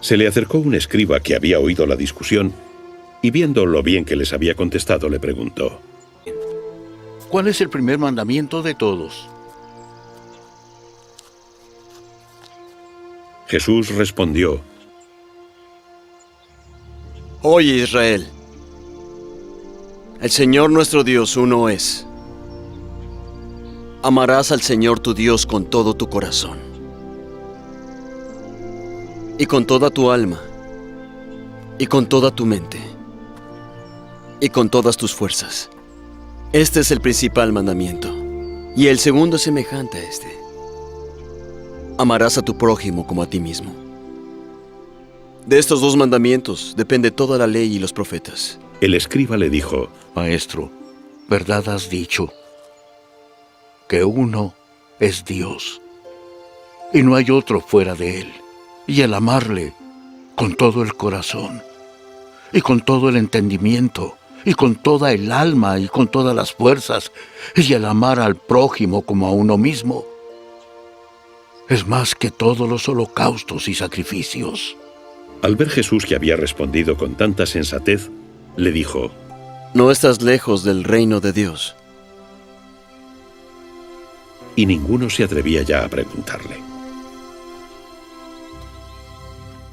Se le acercó un escriba que había oído la discusión y viendo lo bien que les había contestado, le preguntó: ¿Cuál es el primer mandamiento de todos? Jesús respondió: Oye, Israel, el Señor nuestro Dios uno es. Amarás al Señor tu Dios con todo tu corazón, y con toda tu alma, y con toda tu mente, y con todas tus fuerzas. Este es el principal mandamiento, y el segundo es semejante a este. Amarás a tu prójimo como a ti mismo. De estos dos mandamientos depende toda la ley y los profetas. El escriba le dijo: Maestro, verdad has dicho, que uno es Dios, y no hay otro fuera de Él. Y el amarle con todo el corazón, y con todo el entendimiento, y con toda el alma, y con todas las fuerzas, y el amar al prójimo como a uno mismo, es más que todos los holocaustos y sacrificios. Al ver Jesús que había respondido con tanta sensatez, le dijo: No estás lejos del reino de Dios. Y ninguno se atrevía ya a preguntarle.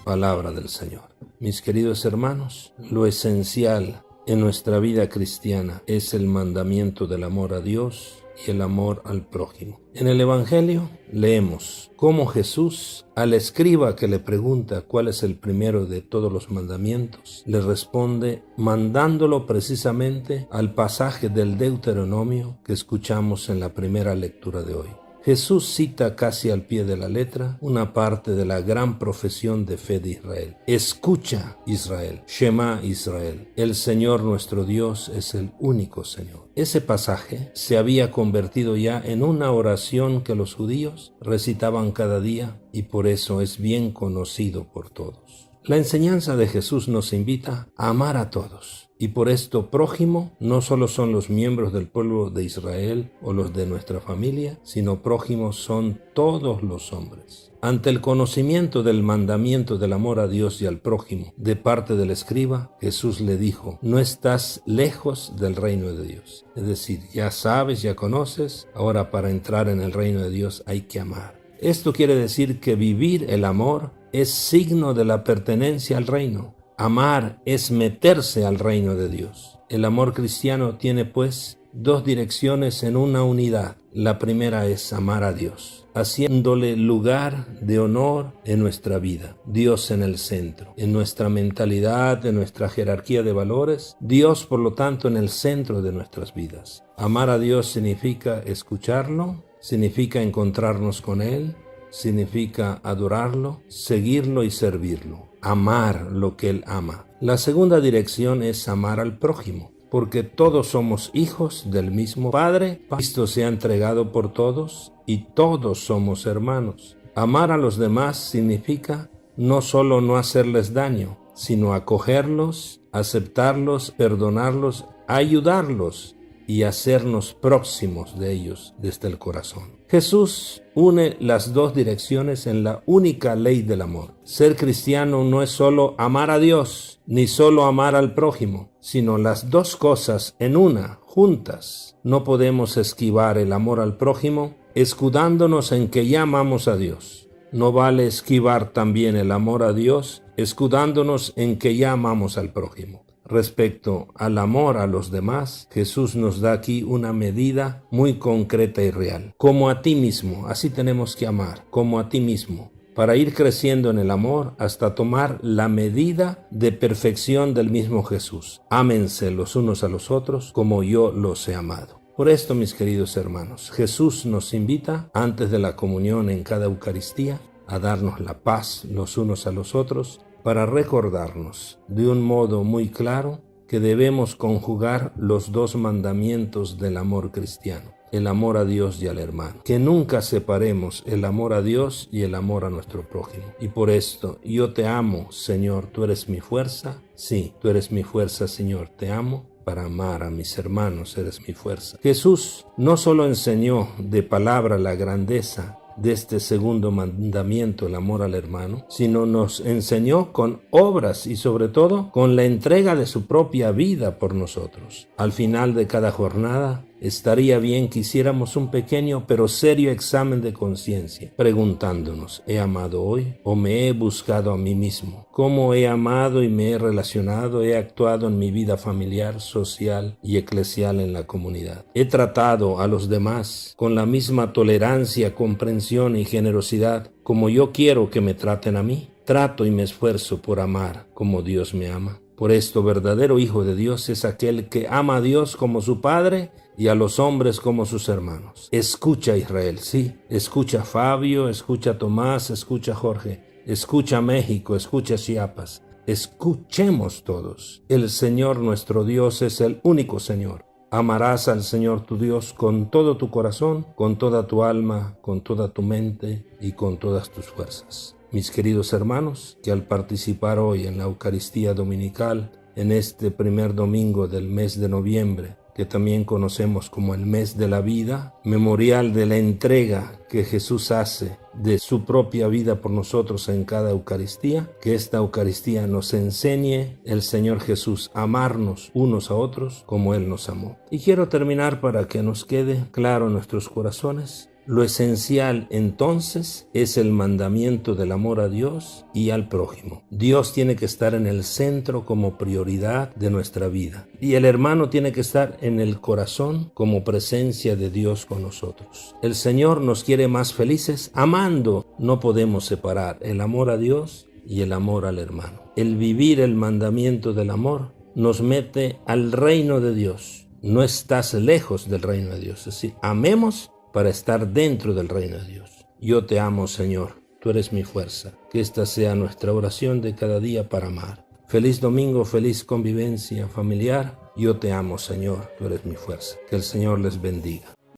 Palabra del Señor. Mis queridos hermanos, lo esencial en nuestra vida cristiana es el mandamiento del amor a Dios y el amor al prójimo. En el Evangelio leemos cómo Jesús, al escriba que le pregunta cuál es el primero de todos los mandamientos, le responde mandándolo precisamente al pasaje del Deuteronomio que escuchamos en la primera lectura de hoy. Jesús cita casi al pie de la letra una parte de la gran profesión de fe de Israel. Escucha, Israel, Shema Israel, el Señor nuestro Dios es el único Señor. Ese pasaje se había convertido ya en una oración que los judíos recitaban cada día y por eso es bien conocido por todos. La enseñanza de Jesús nos invita a amar a todos. Y por esto prójimo no solo son los miembros del pueblo de Israel o los de nuestra familia, sino prójimos son todos los hombres. Ante el conocimiento del mandamiento del amor a Dios y al prójimo de parte del escriba, Jesús le dijo: no estás lejos del reino de Dios. Es decir, ya sabes, ya conoces, ahora para entrar en el reino de Dios hay que amar. Esto quiere decir que vivir el amor es signo de la pertenencia al reino. Amar es meterse al reino de Dios. El amor cristiano tiene pues dos direcciones en una unidad. La primera es amar a Dios, haciéndole lugar de honor en nuestra vida. Dios en el centro, en nuestra mentalidad, en nuestra jerarquía de valores. Dios, por lo tanto, en el centro de nuestras vidas. Amar a Dios significa escucharlo, significa encontrarnos con Él, significa adorarlo, seguirlo y servirlo. Amar lo que Él ama. La segunda dirección es amar al prójimo, porque todos somos hijos del mismo Padre. Cristo se ha entregado por todos y todos somos hermanos. Amar a los demás significa no solo no hacerles daño, sino acogerlos, aceptarlos, perdonarlos, ayudarlos y hacernos próximos de ellos desde el corazón. Jesús une las dos direcciones en la única ley del amor. Ser cristiano no es solo amar a Dios, ni solo amar al prójimo, sino las dos cosas en una, juntas. No podemos esquivar el amor al prójimo escudándonos en que ya amamos a Dios. No vale esquivar también el amor a Dios escudándonos en que ya amamos al prójimo. Respecto al amor a los demás, Jesús nos da aquí una medida muy concreta y real. Como a ti mismo, así tenemos que amar, como a ti mismo, para ir creciendo en el amor hasta tomar la medida de perfección del mismo Jesús. Ámense los unos a los otros como yo los he amado. Por esto, mis queridos hermanos, Jesús nos invita, antes de la comunión en cada Eucaristía, a darnos la paz los unos a los otros, para recordarnos de un modo muy claro que debemos conjugar los dos mandamientos del amor cristiano, el amor a Dios y al hermano. Que nunca separemos el amor a Dios y el amor a nuestro prójimo. Y por esto, yo te amo, Señor, tú eres mi fuerza. Sí, tú eres mi fuerza, Señor, te amo. Para amar a mis hermanos eres mi fuerza. Jesús no solo enseñó de palabra la grandeza de este segundo mandamiento, el amor al hermano, sino nos enseñó con obras y sobre todo con la entrega de su propia vida por nosotros. Al final de cada jornada, estaría bien que hiciéramos un pequeño pero serio examen de conciencia, preguntándonos, ¿he amado hoy o me he buscado a mí mismo? ¿Cómo he amado y me he relacionado, he actuado en mi vida familiar, social y eclesial en la comunidad? ¿He tratado a los demás con la misma tolerancia, comprensión y generosidad como yo quiero que me traten a mí? ¿Trato y me esfuerzo por amar como Dios me ama? Por esto, verdadero hijo de Dios es aquel que ama a Dios como su Padre y a los hombres como sus hermanos. Escucha, Israel, sí. Escucha, Fabio, escucha, Tomás, escucha, Jorge. Escucha, México, escucha, Chiapas. Escuchemos todos. El Señor nuestro Dios es el único Señor. Amarás al Señor tu Dios con todo tu corazón, con toda tu alma, con toda tu mente y con todas tus fuerzas. Mis queridos hermanos, que al participar hoy en la Eucaristía Dominical, en este primer domingo del mes de noviembre, que también conocemos como el mes de la vida, memorial de la entrega que Jesús hace de su propia vida por nosotros en cada Eucaristía, que esta Eucaristía nos enseñe el Señor Jesús a amarnos unos a otros como Él nos amó. Y quiero terminar para que nos quede claro en nuestros corazones. Lo esencial entonces es el mandamiento del amor a Dios y al prójimo. Dios tiene que estar en el centro como prioridad de nuestra vida y el hermano tiene que estar en el corazón como presencia de Dios con nosotros. El Señor nos quiere más felices amando. No podemos separar el amor a Dios y el amor al hermano. El vivir el mandamiento del amor nos mete al reino de Dios. No estás lejos del reino de Dios. Es decir, amemos para estar dentro del reino de Dios. Yo te amo, Señor, tú eres mi fuerza. Que esta sea nuestra oración de cada día para amar. Feliz domingo, feliz convivencia familiar. Yo te amo, Señor, tú eres mi fuerza. Que el Señor les bendiga.